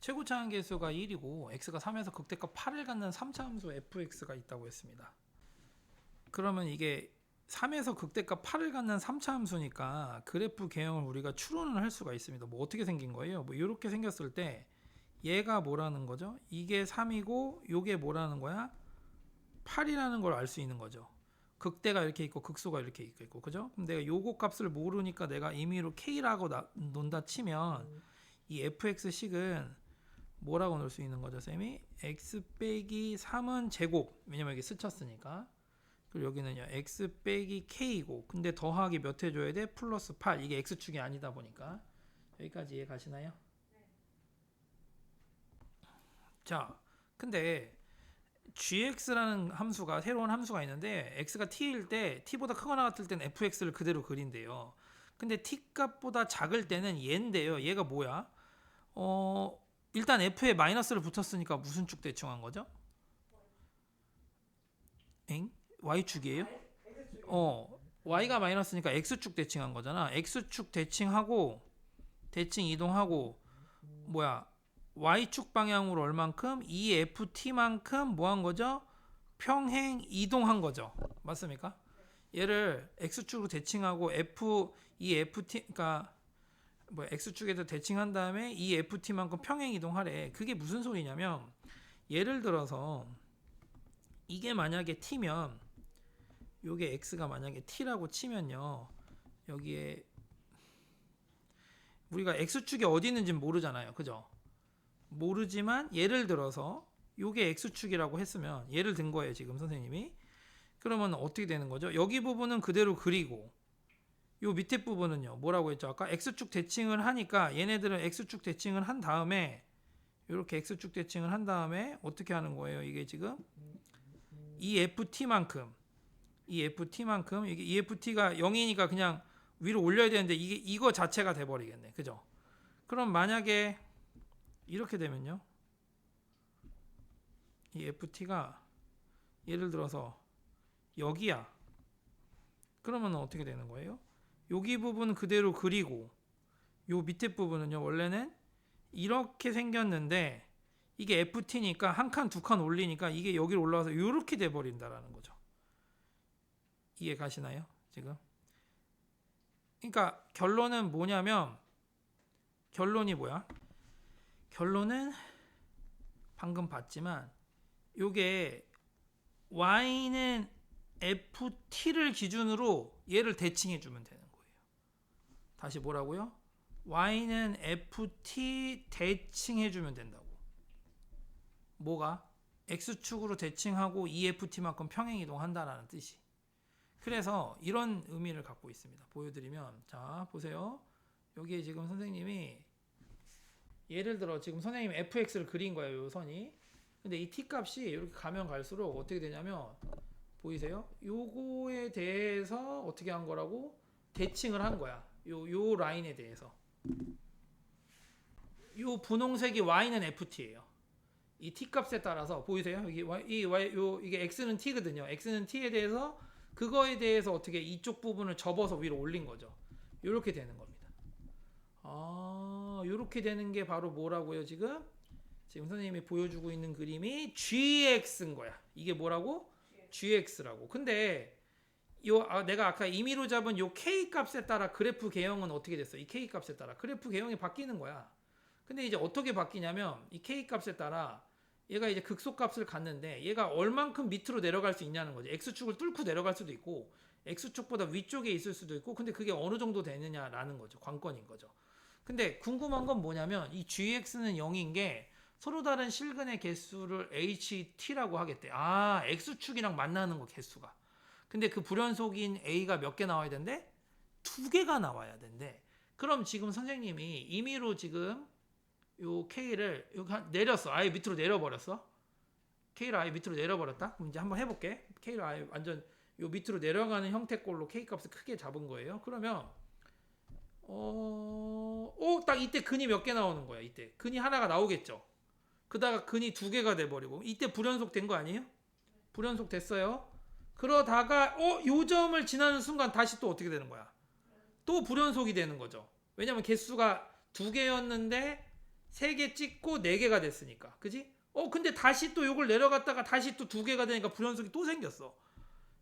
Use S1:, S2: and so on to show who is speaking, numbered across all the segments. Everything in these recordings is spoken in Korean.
S1: 최고 차항 계수가 1이고 x가 3에서 극대값 8을 갖는 3차 함수 fx가 있다고 했습니다. 그러면 이게 3에서 극대값 8을 갖는 3차 함수니까 그래프 개형을 우리가 추론을 할 수가 있습니다. 뭐 어떻게 생긴 거예요? 뭐 이렇게 생겼을 때 얘가 뭐라는 거죠? 이게 3이고 요게 뭐라는 거야? 8이라는 걸 알 수 있는 거죠. 극대가 이렇게 있고 극소가 이렇게 있고 그죠? 그럼 내가 요거 값을 모르니까 내가 임의로 k라고 논다 치면 이 fx식은 뭐라고 넣을 수 있는 거죠, 쌤이? x 빼기 3은 제곱. 왜냐면 여기 스쳤으니까. 그리고 여기는요, x 빼기 k이고, 근데 더하기 몇 해줘야 돼? 플러스 8. 이게 x축이 아니다 보니까. 여기까지 이해 가시나요? 자, 근데 gx라는 함수가 새로운 함수가 있는데 x가 t일 때 t보다 크거나 같을 땐 fx를 그대로 그린대요. 근데 t 값보다 작을 때는 얘인데요. 얘가 뭐야? 일단 f에 마이너스를 붙였으니까 무슨 축 대칭한 거죠? 엥? y축이에요? y가 마이너스니까 x축 대칭한 거잖아. x축 대칭하고 대칭 이동하고 뭐야? y축 방향으로 얼만큼? EFT만큼 뭐 한 거죠? 평행 이동한 거죠. 맞습니까? 얘를 x축으로 대칭하고 EFT 그러니까 뭐 x축에도 대칭한 다음에 EFT만큼 평행 이동하래. 그게 무슨 소리냐면 예를 들어서 이게 만약에 t면 요게 x가 만약에 t라고 치면요. 여기에 우리가 x축이 어디 있는지 모르잖아요. 그죠? 모르지만 예를 들어서 요게 x축이라고 했으면 예를 든 거예요. 지금 선생님이. 그러면 어떻게 되는 거죠? 여기 부분은 그대로 그리고 요 밑에 부분은요. 뭐라고 했죠? 아까 x축 대칭을 하니까 얘네들은 x축 대칭을 한 다음에 이렇게 x축 대칭을 한 다음에 어떻게 하는 거예요? 이게 지금 EFT만큼 이게 EFT가 0이니까 그냥 위로 올려야 되는데 이게 이거 자체가 돼 버리겠네. 그죠? 그럼 만약에 이렇게 되면요. 이 FT가 예를 들어서 여기야. 그러면 어떻게 되는 거예요? 여기 부분 그대로 그리고 요 밑에 부분은요. 원래는 이렇게 생겼는데 이게 FT니까 한 칸, 두 칸 올리니까 이게 여기로 올라와서 이렇게 돼 버린다라는 거죠. 이해 가시나요? 지금? 그러니까 결론은 뭐냐면 결론이 뭐야? 결론은 방금 봤지만 요게 y는 ft를 기준으로 얘를 대칭해 주면 되는 거예요. 다시 뭐라고요? y는 ft 대칭해 주면 된다고. 뭐가? x축으로 대칭하고 EFT만큼 평행 이동한다라는 뜻이. 그래서 이런 의미를 갖고 있습니다. 보여드리면 자 보세요. 여기에 지금 선생님이 예를 들어 지금 선생님이 fx를 그린 거예요. 이 선이. 근데 이 t 값이 이렇게 가면 갈수록 어떻게 되냐면 보이세요? 요거에 대해서 어떻게 한 거라고? 대칭을 한 거야. 요 라인에 대해서. 요 분홍색이 y는 ft예요. 이 t 값에 따라서 보이세요? 이게 x는 t거든요. x는 t에 대해서 그거에 대해서 어떻게 이쪽 부분을 접어서 위로 올린 거죠. 이렇게 되는 겁니다. 이렇게 되는 게 바로 뭐라고요? 지금 선생님이 보여주고 있는 그림이 gx인 거야. 이게 뭐라고? gx라고. 근데 내가 아까 임의로 잡은 요 k 값에 따라 그래프 개형은 어떻게 됐어? 이 k 값에 따라 그래프 개형이 바뀌는 거야. 근데 이제 어떻게 바뀌냐면 이 k 값에 따라 얘가 이제 극소값을 갖는데 얘가 얼만큼 밑으로 내려갈 수 있냐는 거죠. x축을 뚫고 내려갈 수도 있고 x축보다 위쪽에 있을 수도 있고 근데 그게 어느 정도 되느냐라는 거죠. 관건인 거죠. 근데 궁금한 건 뭐냐면 이 gx는 0인 게 서로 다른 실근의 개수를 ht라고 하겠대. x축이랑 만나는 거 개수가. 근데 그 불연속인 a가 몇 개 나와야 된대? 2개가 나와야 된대. 그럼 지금 선생님이 임의로 지금 요 K를 내렸어. 아예 밑으로 내려버렸어. K를 아예 밑으로 내려버렸다. 그럼 이제 한번 해볼게. K를 아예 완전 요 밑으로 내려가는 형태꼴로 K 값을 크게 잡은 거예요. 그러면 딱 이때 근이 몇 개 나오는 거야. 이때 근이 하나가 나오겠죠. 그다가 근이 2개가 돼버리고 이때 불연속 된 거 아니에요? 불연속 됐어요. 그러다가 요 점을 지나는 순간 다시 또 어떻게 되는 거야? 또 불연속이 되는 거죠. 왜냐면 개수가 2개였는데 3개 찍고 4개가 됐으니까. 그지? 근데 다시 또 요걸 내려갔다가 다시 또 2개가 되니까 불연속이 또 생겼어.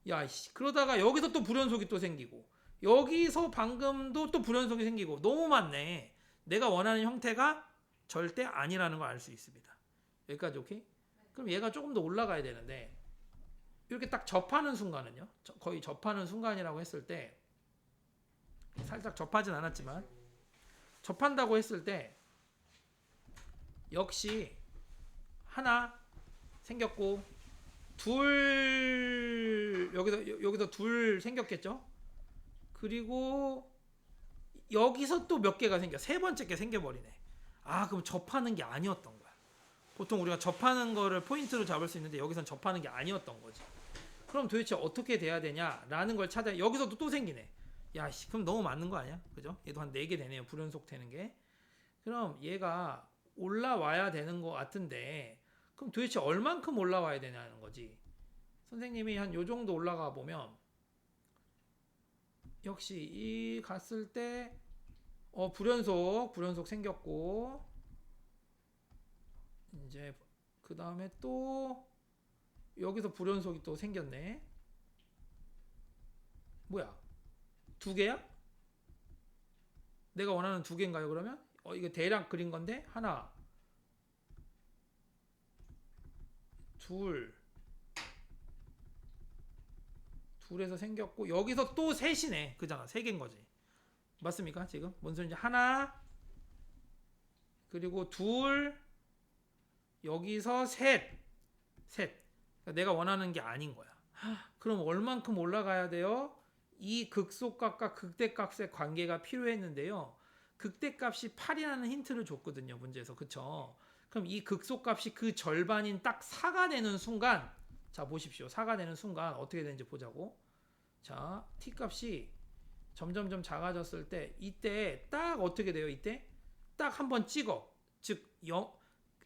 S1: 야, 씨. 그러다가 여기서 또 불연속이 또 생기고 여기서 방금도 또 불연속이 생기고 너무 많네. 내가 원하는 형태가 절대 아니라는 걸 알 수 있습니다. 여기까지 오케이? 그럼 얘가 조금 더 올라가야 되는데 이렇게 딱 접하는 순간은요. 거의 접하는 순간이라고 했을 때 살짝 접하진 않았지만 접한다고 했을 때 역시 하나 생겼고 둘 여기서 둘 생겼겠죠? 그리고 여기서 또 몇 개가 생겨. 세 번째 게 생겨버리네. 그럼 접하는 게 아니었던 거야. 보통 우리가 접하는 거를 포인트로 잡을 수 있는데 여기선 접하는 게 아니었던 거지. 그럼 도대체 어떻게 돼야 되냐라는 걸 찾아. 여기서도 또 생기네. 야, 씨, 그럼 너무 많은 거 아니야? 그죠? 얘도 한 4개 되네요. 불연속 되는 게. 그럼 얘가 올라와야 되는 거 같은데 그럼 도대체 얼만큼 올라와야 되냐는 거지. 선생님이 한 요 정도 올라가 보면 역시 이 갔을 때 불연속 생겼고 이제 그 다음에 또 여기서 불연속이 또 생겼네. 뭐야? 2개야? 내가 원하는 2개인가요 그러면? 이거 대략 그린 건데 하나 둘에서 생겼고 여기서 또 셋이네. 그잖아. 3개인 거지. 맞습니까? 지금 뭔 소리인지. 하나 그리고 둘 여기서 셋 그러니까 내가 원하는 게 아닌 거야. 그럼 얼만큼 올라가야 돼요? 이 극소값과 극대값의 관계가 필요했는데요. 극대값이 8이라는 힌트를 줬거든요. 문제에서. 그쵸? 그럼 이 극소값이 그 절반인 딱 4가 되는 순간 자 보십시오. 4가 되는 순간 어떻게 되는지 보자고. 자 t값이 점점점 작아졌을 때 이때 딱 어떻게 돼요? 이때 딱 한번 찍어. 즉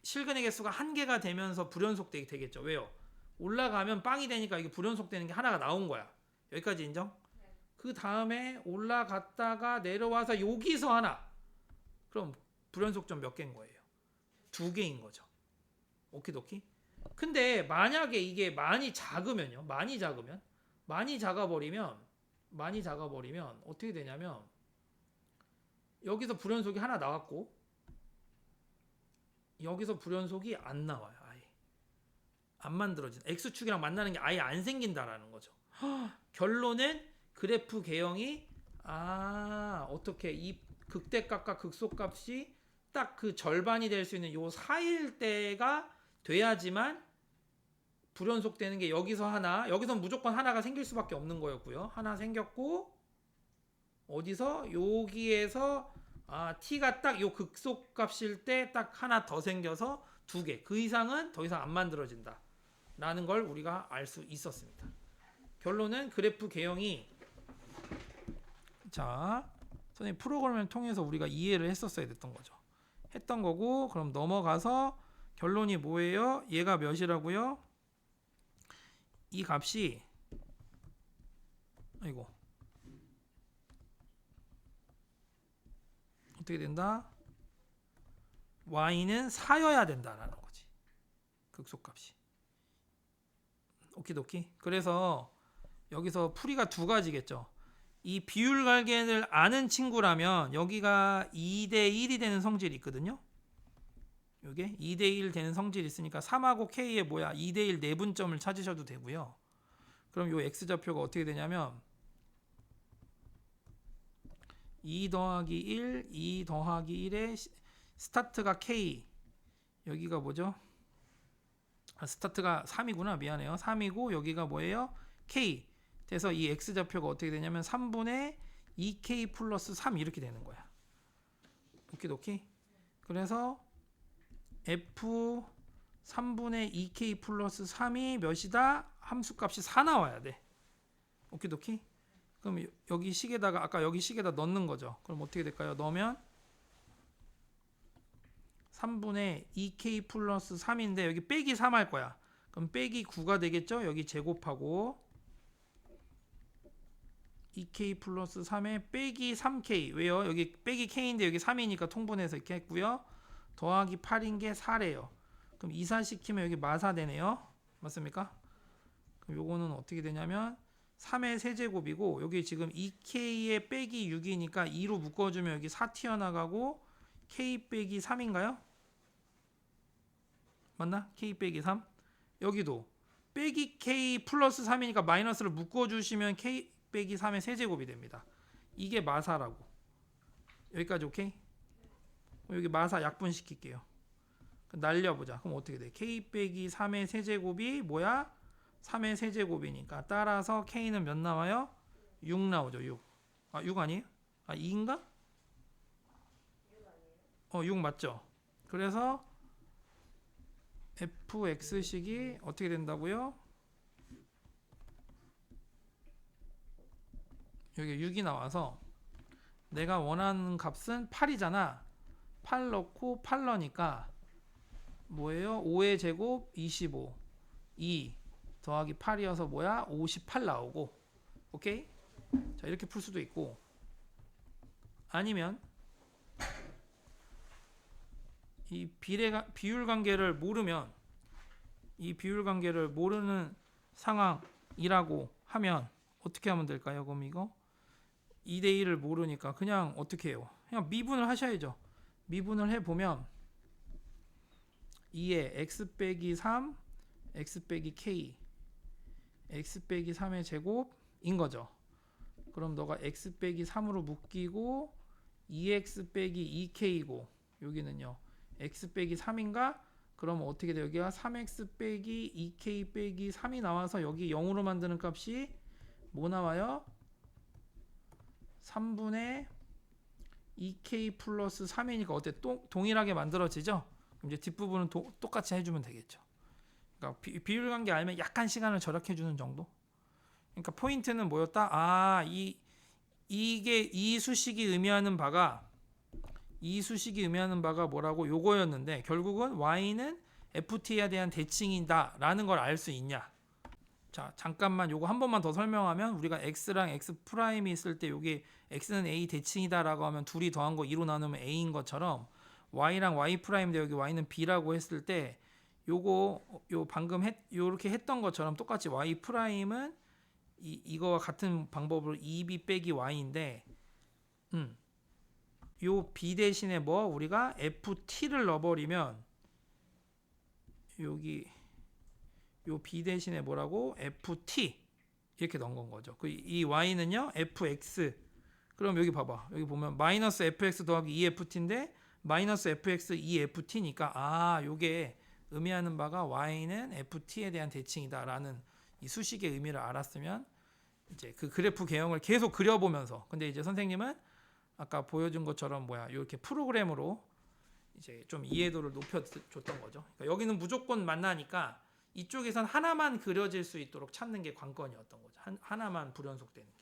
S1: 실근의 개수가 1개가 되면서 불연속되게 되겠죠. 왜요? 올라가면 빵이 되니까 이게 불연속되는 게 하나가 나온 거야. 여기까지 인정? 네. 그 다음에 올라갔다가 내려와서 여기서 하나. 그럼 불연속점 몇 개인 거예요? 2개인 거죠. 오키도키? 근데 만약에 이게 많이 작으면요. 많이 작아버리면 어떻게 되냐면 여기서 불연속이 하나 나왔고 여기서 불연속이 안 나와요. 아예 안 만들어진. X축이랑 만나는 게 아예 안 생긴다라는 거죠. 결론은 그래프 개형이 어떻게 이 극대값과 극소값이 딱 그 절반이 될 수 있는 요 4일 때가 돼야지만 불연속되는 게 여기서 하나, 여기서 무조건 하나가 생길 수밖에 없는 거였고요. 하나 생겼고 어디서 여기에서 t가 딱 요 극소값일 때 딱 하나 더 생겨서 2개. 그 이상은 더 이상 안 만들어진다. 라는 걸 우리가 알 수 있었습니다. 결론은 그래프 개형이 자, 선생님 프로그램을 통해서 우리가 이해를 했었어야 됐던 거죠. 했던 거고 그럼 넘어가서 결론이 뭐예요? 얘가 몇이라고요? 이 값이 어떻게 된다? y는 4여야 된다라는 거지. 극소값이. 오키도키. 그래서 여기서 풀이가 2가지겠죠. 이 비율 관계를 아는 친구라면 여기가 2대1이 되는 성질이 있거든요. 이게 2대1 되는 성질이 있으니까 3하고 k의 뭐야? 2대1 내분점을 찾으셔도 되고요. 그럼 요 x좌표가 어떻게 되냐면 2 더하기 1, 2 더하기 1의 스타트가 k. 여기가 뭐죠? 스타트가 3이구나. 미안해요. 3이고 여기가 뭐예요? k. 그래서 이 x좌표가 어떻게 되냐면 3분의 2k 플러스 3 이렇게 되는 거야. 오키도키. 그래서 f 3분의 2k 플러스 3이 몇이다? 함수값이 4 나와야 돼. 오키도키. 그럼 여기 식에다가 아까 여기 식에다 넣는 거죠. 그럼 어떻게 될까요? 넣으면 3분의 2k 플러스 3인데 여기 빼기 3 할 거야. 그럼 빼기 9가 되겠죠? 여기 제곱하고 2k 플러스 3에 빼기 3k. 왜요? 여기 빼기 k인데 여기 3이니까 통분해서 이렇게 했고요. 더하기 8인 게 4래요. 그럼 이사시키면 여기 마사 되네요. 맞습니까? 그럼 요거는 어떻게 되냐면 3의 세제곱이고 여기 지금 2k에 빼기 6이니까 2로 묶어주면 여기 4 튀어나가고 k 빼기 3인가요? 맞나? k 빼기 3? 여기도 빼기 k 플러스 3이니까 마이너스를 묶어주시면 k 빼기 3의 세제곱이 됩니다. 이게 마사라고. 여기까지 오케이? 여기 마사 약분시킬게요. 날려보자. 그럼 어떻게 돼? k 빼기 3의 세제곱이 뭐야? 3의 세제곱이니까 따라서 k는 몇 나와요? 6 나오죠. 6. 아 6 아니에요? 아 2인가? 6 맞죠? 그래서 fx식이 어떻게 된다고요? 여기 6이 나와서 내가 원하는 값은 8이잖아. 8 넣고 8 넣으니까 뭐예요? 5의 제곱 25 2 더하기 8이어서 뭐야? 58 나오고. 오케이? 자 이렇게 풀 수도 있고 아니면 이 비율 관계를 모르면 이 비율 관계를 모르는 상황이라고 하면 어떻게 하면 될까요? 그럼 이거 2대1을 모르니까 그냥 어떻게 해요? 그냥 미분을 하셔야죠. 미분을 해보면 2에 x 빼기 3 x 빼기 k x 빼기 3의 제곱인 거죠. 그럼 너가 x 빼기 3으로 묶이고 2x 빼기 2k고 여기는요 x 빼기 3인가? 그럼 어떻게 돼요? 여기가 3x 빼기 2k 빼기 3이 나와서 여기 0으로 만드는 값이 뭐 나와요? 3분의 2k 플러스 3이니까 어때? 동일하게 만들어지죠? 그럼 이제 뒷부분은 똑같이 해주면 되겠죠. 그러니까 비율 관계 알면 약간 시간을 절약해주는 정도? 그러니까 포인트는 뭐였다? 아, 이게 이 수식이 의미하는 바가 뭐라고 요거였는데 결국은 y는 ft에 대한 대칭이다 라는 걸 알 수 있냐. 자 잠깐만 요거 한 번만 더 설명하면 우리가 x랑 x 프라임이 있을 때 요게 x는 a 대칭이다 라고 하면 둘이 더한 거 2로 나누면 a인 것처럼 y랑 y 프라임인데 여기 y는 b라고 했을 때 요거 방금 요렇게 했던 것처럼 똑같이 y 프라임은 이거와 같은 방법으로 2b 빼기 y인데 요 b 대신에 뭐 우리가 ft를 넣어버리면 여기 요 b 대신에 뭐라고 ft 이렇게 넣은 건 거죠. 이 y는요 fx. 그럼 여기 봐봐. 여기 보면 마이너스 fx 더하기 2ft인데 마이너스 fx 2ft니까 아 요게 의미하는 바가 y는 ft에 대한 대칭이다라는 이 수식의 의미를 알았으면 이제 그 그래프 개형을 계속 그려보면서 근데 이제 선생님은 아까 보여준 것처럼 이렇게 프로그램으로 이제 좀 이해도를 높여줬던 거죠. 그러니까 여기는 무조건 만나니까 이쪽에선 하나만 그려질 수 있도록 찾는 게 관건이었던 거죠. 하나만 불연속되는.